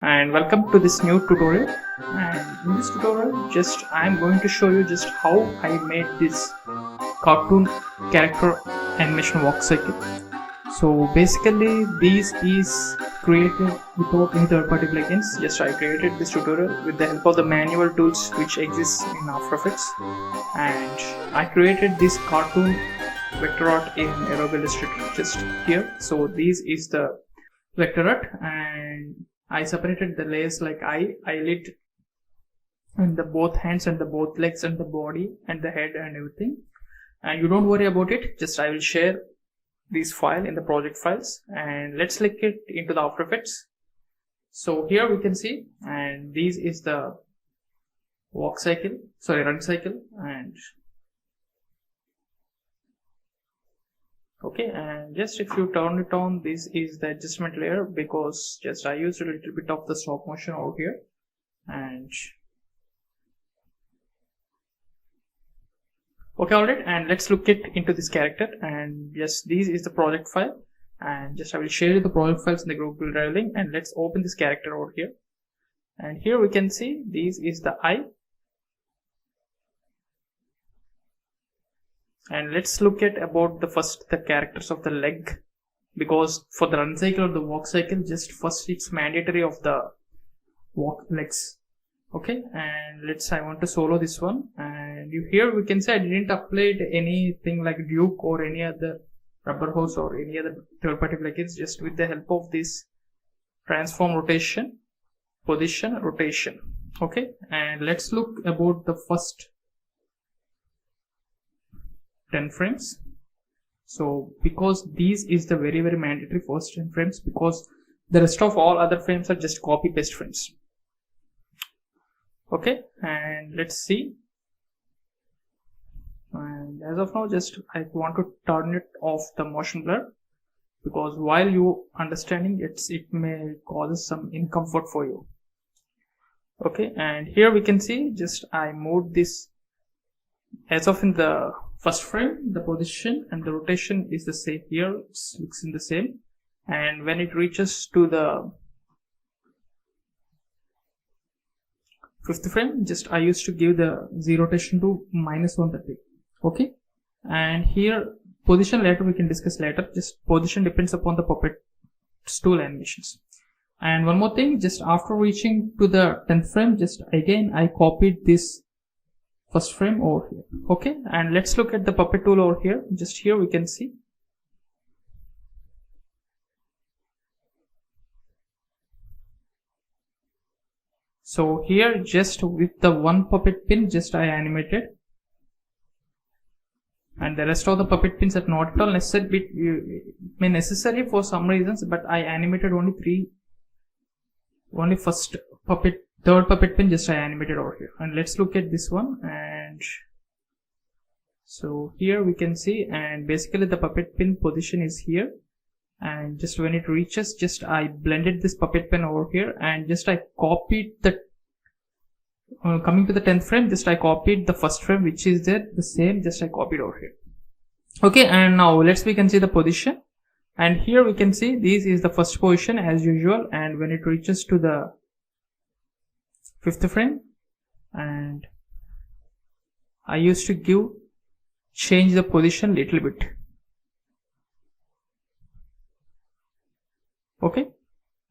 And welcome to this new tutorial. And in this tutorial I'm going to show you just how I made this cartoon character animation walk cycle. So basically this is created without any third-party plugins. Just I created this tutorial with the help of the manual tools which exist in After Effects, and I created this cartoon vector art in Adobe Illustrator just here. So this is the vector art, and I separated the layers like eyelid, and the both hands and the both legs and the body and the head and everything. And you don't worry about it, just I will share this file in the project files, and let's link it into the After Effects. So here we can see, and this is the run cycle, and okay, and just if you turn it on, this is the adjustment layer, because just I used a little bit of the stop motion over here. And okay, alright, and let's look into this character. And yes, this is the project file, and just I will share you the project files in the Google Drive link, and let's open this character over here. And here we can see this is the eye. And let's look at about the characters of the leg, because for the run cycle or the walk cycle, just first it's mandatory of the walk legs. Okay, and I want to solo this one, and here we can say I didn't apply anything like Duke or any other rubber hose or any other third-party plugins, just with the help of this transform rotation, position, rotation. Okay, and let's look about the first 10 frames. So because these is the very mandatory first 10 frames, because the rest of all other frames are just copy paste frames. Okay, and let's see. And as of now, just I want to turn it off the motion blur, because while you understanding it may cause some discomfort for you. Okay, and here we can see just I moved this as of in the first frame, the position and the rotation is the same. Here it looks in the same, and when it reaches to the 5th frame, just I used to give the Z rotation to -130. Okay, and here position later we can discuss later. Just position depends upon the puppet stool animations. And one more thing, just after reaching to the 10th frame, just again I copied this first frame over here. Okay, and let's look at the puppet tool over here. Just here we can see, so here just with the one puppet pin just I animated, and the rest of the puppet pins are not at all necessary, it may necessary for some reasons, but I animated only third puppet pin just I animated over here. And let's look at this one. And so here we can see, and basically the puppet pin position is here, and just when it reaches, just I blended this puppet pin over here, and just I copied the coming to the 10th frame, just I copied the first frame which is there, the same just I copied over here. Okay, and now we can see the position, and here we can see this is the first position as usual, and when it reaches to the 5th frame, and I used to change the position little bit. Okay,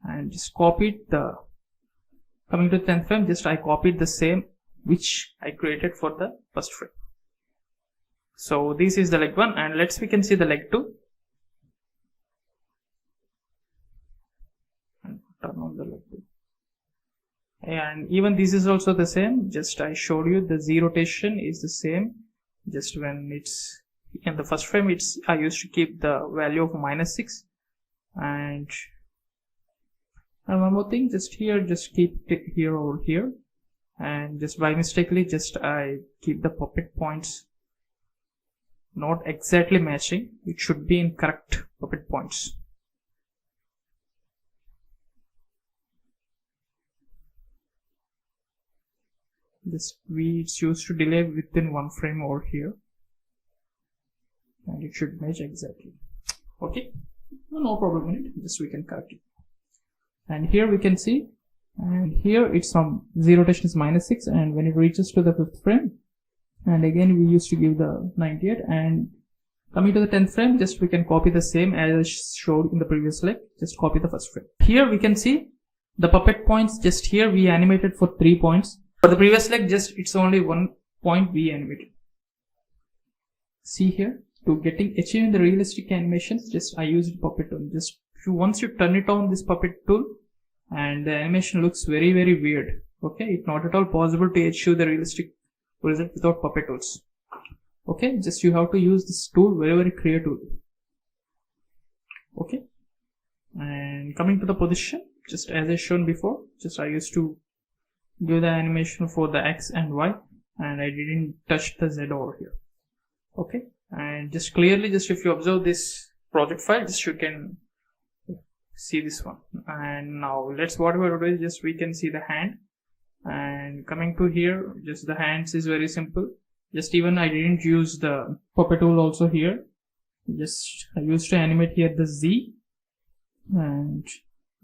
and just copied the coming to 10th frame, just I copied the same which I created for the first frame. So this is the leg 1, and we can see the leg 2. And turn on the leg 2. And even this is also the same, just I showed you the Z rotation is the same. Just when it's in the first frame, I used to keep the value of -6, and one more thing, just here just keep it here over here, and just by mistakenly just I keep the puppet points not exactly matching, it should be in correct puppet points. It's used to delay within 1 frame over here, and it should match exactly. Okay, no problem in it, just we can correct it. And here we can see and here it's from Z rotation is -6, and when it reaches to the 5th frame, and again we used to give the 98, and coming to the 10th frame, just we can copy the same as I showed in the previous leg. Just copy the first frame. Here we can see the puppet points. Just here we animated for 3 points. For the previous leg, just it's only 1 point we animated. See here, to achieving the realistic animations, just I used puppet tool. Just once you turn it on, this puppet tool, and the animation looks very weird. Okay, it's not at all possible to achieve the realistic result without puppet tools. Okay, just you have to use this tool very creatively. Okay, and coming to the position, just as I shown before, just I used to give the animation for the X and Y, and I didn't touch the Z over here. Okay, and just clearly, just if you observe this project file, just you can see this one. And now what we will do is just we can see the hand, and coming to here, just the hands is very simple. Just even I didn't use the puppet tool also here. Just I used to animate here the Z, and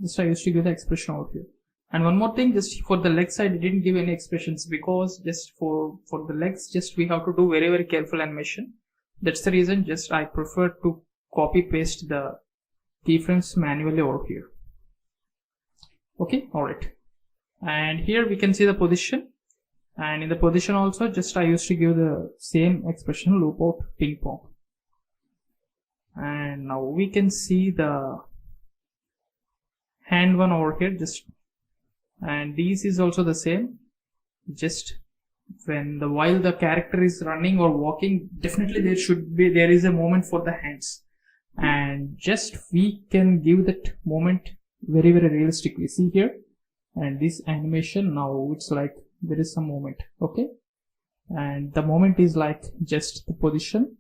just I used to give the expression over here. And one more thing, just for the legs I didn't give any expressions, because just for the legs, just we have to do very careful animation. That's the reason just I prefer to copy paste the keyframes manually over here. Okay, alright. And here we can see the position, and in the position also just I used to give the same expression, loop out ping pong. And now we can see the hand one over here, just, and this is also the same. Just while the character is running or walking, definitely there is a moment for the hands, and just we can give that moment very realistically. See here, and this animation, now it's like there is some moment. Okay, and the moment is like just the position.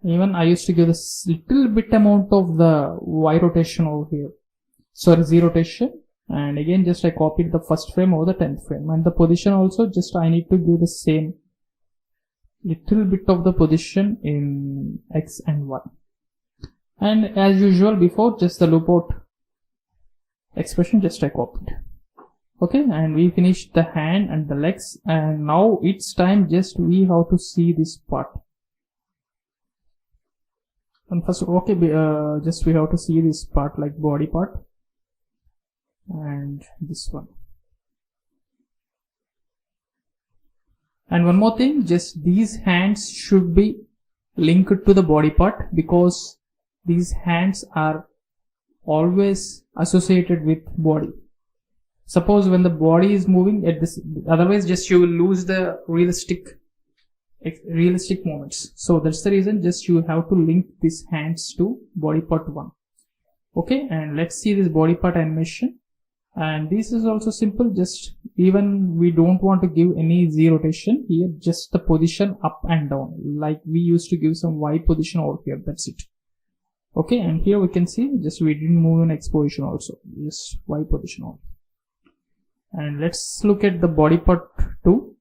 Even I used to give this little bit amount of the Y rotation over here, sorry, Z rotation, and again just I copied the first frame over the 10th frame, and the position also just I need to give the same little bit of the position in X and Y. And as usual before, just the loop out expression just I copied. Okay, and we finished the hand and the legs, and now it's time just we have to see this part. And first, okay, just we have to see this part, like body part, and this one. And one more thing, just these hands should be linked to the body part, because these hands are always associated with body. Suppose when the body is moving at this, otherwise just you will lose the realistic moments. So that's the reason just you have to link these hands to body part 1. Okay, and let's see this body part animation. And this is also simple, just even we don't want to give any Z rotation here, just the position up and down, like we used to give some Y position over here, that's it. Okay, and here we can see just we didn't move an X position also, just Y position only. And let's look at the body part 2.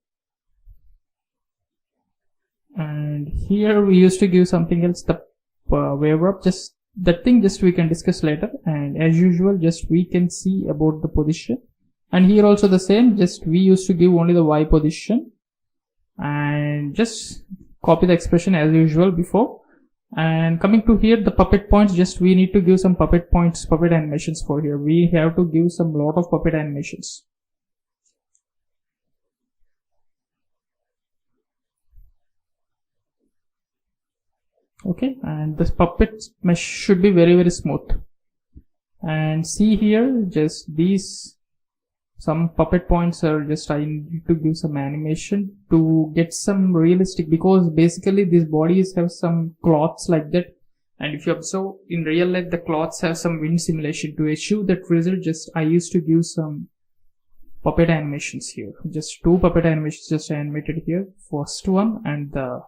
And here we used to give something else, the wave wrap, just that thing just we can discuss later. And as usual just we can see about the position, and here also the same, just we used to give only the Y position, and just copy the expression as usual before. And coming to here, the puppet points, just we need to give some puppet points, puppet animations for here. We have to give some lot of puppet animations. Okay, and this puppet mesh should be very smooth. And see here, just these some puppet points are just I need to give some animation to get some realistic, because basically these bodies have some cloths like that, and if you observe in real life the cloths have some wind simulation. To achieve that result, just I used to give some puppet animations here, just 2 puppet animations just animated here, first one and the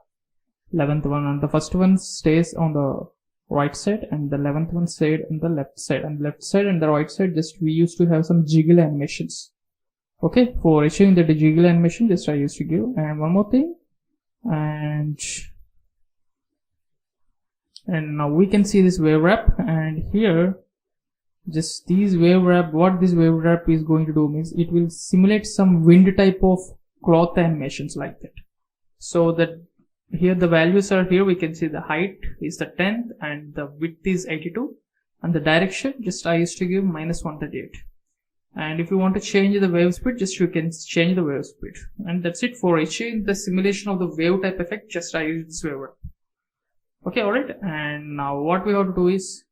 11th one, and the first one stays on the right side and the 11th one stayed on the left side, and left side and the right side just we used to have some jiggle animations. Okay, for achieving the jiggle animation just I used to give. And one more thing, and now we can see this wave wrap, and here just these wave wrap, what this wave wrap is going to do means it will simulate some wind type of cloth animations like that. So that here the values are here, we can see the height is the 10th and the width is 82, and the direction just I used to give -138. And if you want to change the wave speed, just you can change the wave speed, and that's it. For achieving the simulation of the wave type effect, just I use this wave wrap. Okay, alright, and now what we have to do is,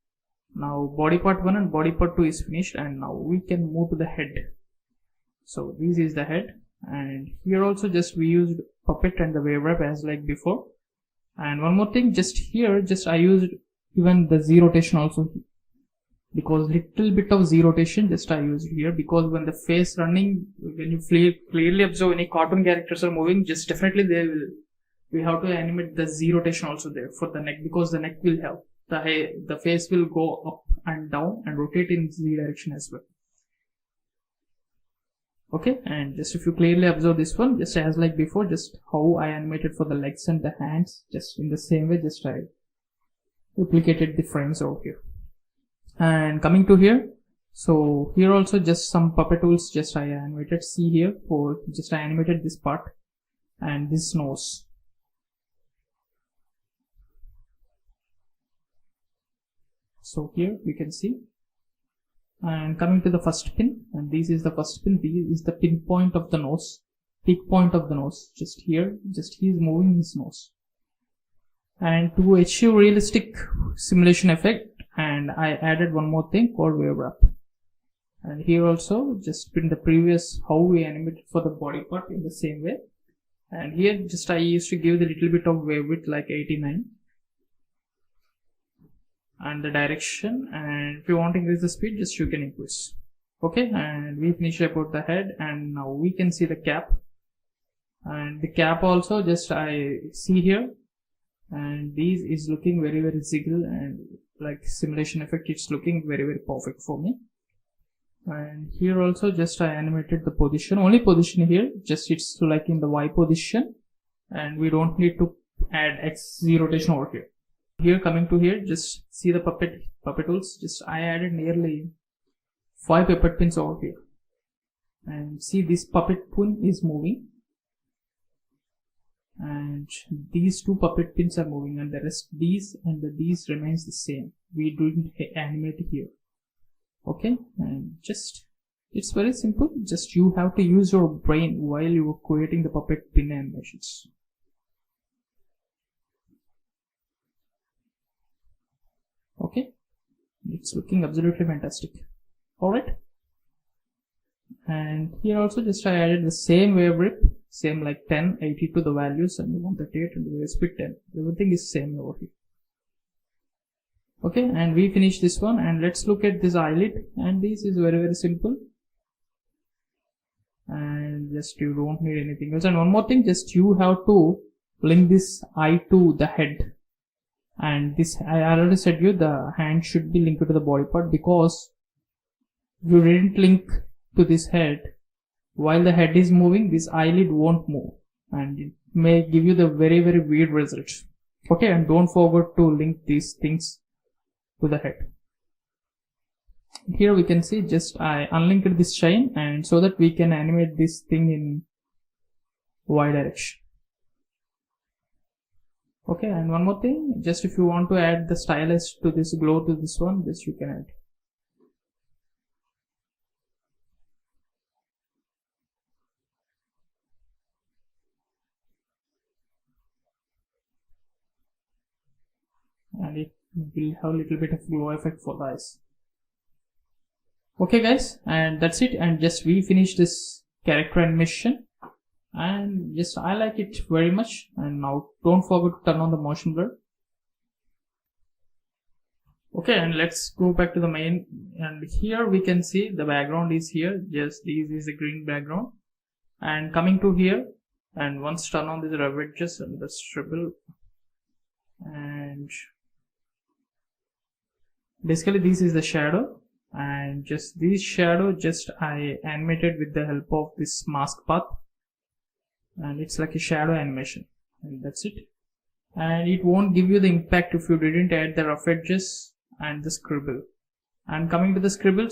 now body part 1 and body part 2 is finished, and now we can move to the head. So this is the head, and here also just we used puppet and the wave wrap as like before. And one more thing, just here just I used even the Z rotation also, because little bit of Z rotation just I used here, because when the face running, when you clearly observe any cartoon characters are moving, just definitely we have to animate the Z rotation also there for the neck, because the neck will have the face will go up and down and rotate in Z direction as well. Okay, and just if you clearly observe this one, just as like before, just how I animated for the legs and the hands, just in the same way, just I duplicated the frames over here. And coming to here, so here also just some puppet tools just I animated. See here, for just I animated this part and this nose. So here we can see. And coming to the first pin, and this is the first pin, this is the pinpoint of the nose, peak point of the nose, just here, just he is moving his nose. And to achieve realistic simulation effect, and I added one more thing called wave wrap. And here also just in the previous how we animated for the body part in the same way, and here just I used to give the little bit of wave width like 89. And the direction, and if you want to increase the speed, just you can increase. Okay, and we finish about the head, and now we can see the cap. And the cap also just I see here, and this is looking very ziggle, and like simulation effect, it's looking very perfect for me. And here also just I animated the position, only position here, just it's like in the Y position, and we don't need to add XZ rotation over here. Here, coming to here, just see the puppet tools, just I added nearly 5 puppet pins over here, and see this puppet pin is moving, and these 2 puppet pins are moving, and the rest these and these remains the same. We didn't animate here. Okay, and just it's very simple, just you have to use your brain while you are creating the puppet pin animations. Okay, it's looking absolutely fantastic. Alright, and here also just I added the same wave rip, same like 10, 80 to the values, and 138 and the wave speed 10. Everything is same over here. Okay, and we finish this one, and let's look at this eyelid, and this is very simple, and just you don't need anything else. And one more thing, just you have to link this eye to the head. And this I already said you the hand should be linked to the body part, because if you didn't link to this head while the head is moving, this eyelid won't move, and it may give you the very weird result. Okay, and don't forget to link these things to the head. Here we can see just I unlinked this shine, and so that we can animate this thing in Y direction. Okay, and one more thing, just if you want to add the stylus to this glow to this one, just you can add. And it will have a little bit of glow effect for the eyes. Okay guys, and that's it, and just we finish this character animation. And just I like it very much. And now don't forget to turn on the motion blur. Okay, and let's go back to the main, and here we can see the background is here, just this is a green background. And coming to here, and once turn on the rev edges and the scribble, and basically this is the shadow, and just this shadow just I animated with the help of this mask path, and it's like a shadow animation, and that's it. And it won't give you the impact if you didn't add the rough edges and the scribble. And coming to the scribble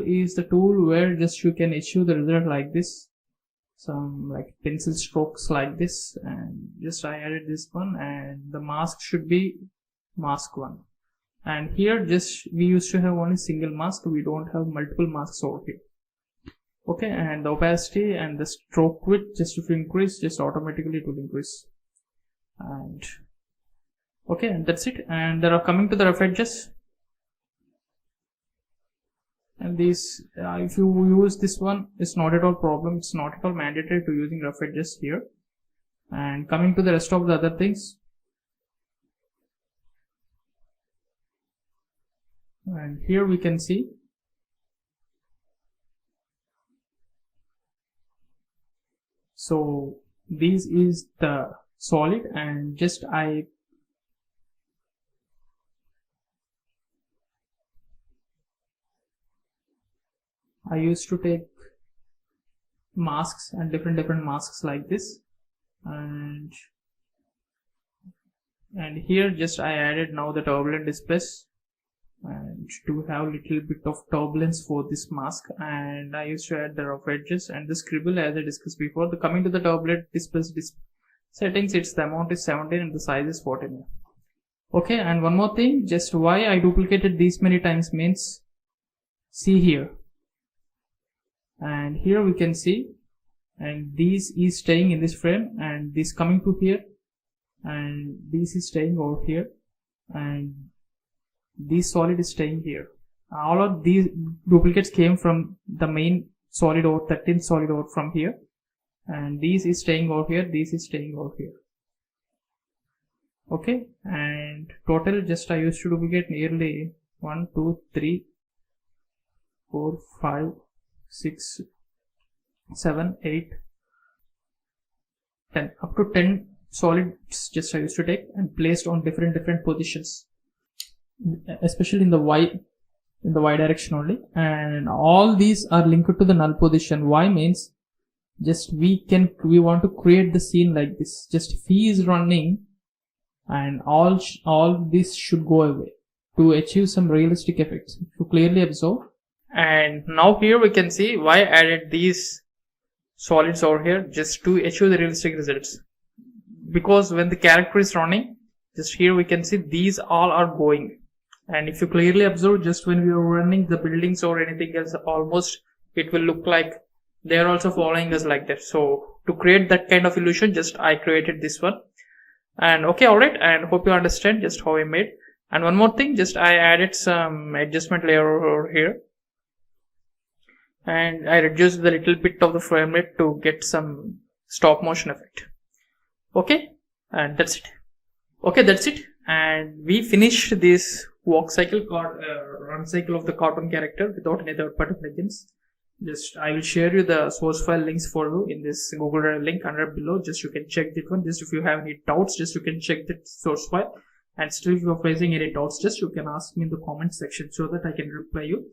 is the tool where just you can issue the result like this, some like pencil strokes like this, and just I added this one, and the mask should be mask 1. And here just we used to have only single mask, we don't have multiple masks over here. Okay, and the opacity and the stroke width, just if you increase, just automatically it will increase. And okay, and that's it. And there are coming to the rough edges, and these if you use this one, it's not at all problem, it's not at all mandatory to using rough edges here. And coming to the rest of the other things, and here we can see so this is the solid, and just I used to take masks and different masks like this, and here just I added now the turbulent displays, and to have little bit of turbulence for this mask. And I used to add the rough edges and the scribble as I discussed before. The coming to the turbulent displays settings, it's the amount is 17 and the size is 14. Okay, and one more thing, just why I duplicated these many times means, see here, and here we can see, and this is staying in this frame, and this coming to here, and this is staying over here, and this solid is staying here. All of these duplicates came from the main solid over 13th solid over from here, and this is staying over here, this is staying over here. Okay, and total just I used to duplicate nearly 1 2 3 4 5 6 7 8 10, up to 10 solids just I used to take and placed on different positions, especially in the y direction only. And all these are linked to the null position. Y means just we want to create the scene like this, just if he is running, and all this should go away to achieve some realistic effects to clearly observe. And now here we can see why I added these solids over here, just to achieve the realistic results. Because when the character is running, just here we can see these all are going, and if you clearly observe, just when we are running the buildings or anything else, almost it will look like they are also following us like that. So to create that kind of illusion, just I created this one. And okay, alright, and hope you understand just how I made. And one more thing, just I added some adjustment layer over here, and I reduced the little bit of the frame rate to get some stop motion effect. Okay, and that's it. Okay, that's it. And we finished this walk cycle, run cycle of the cartoon character without any third party plugins. Just I will share you the source file links for you in this Google Drive link under below. Just you can check that one. Just if you have any doubts, just you can check that source file. And still if you are facing any doubts, just you can ask me in the comment section so that I can reply you.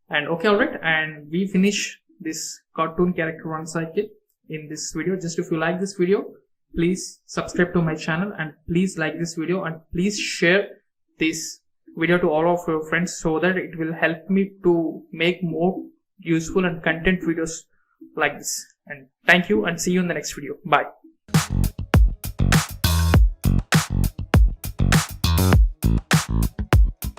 And okay, alright, and we finish this cartoon character run cycle in this video. Just if you like this video, please subscribe to my channel, and please like this video, and please share this video to all of your friends so that it will help me to make more useful and content videos like this. And thank you, and see you in the next video. Bye.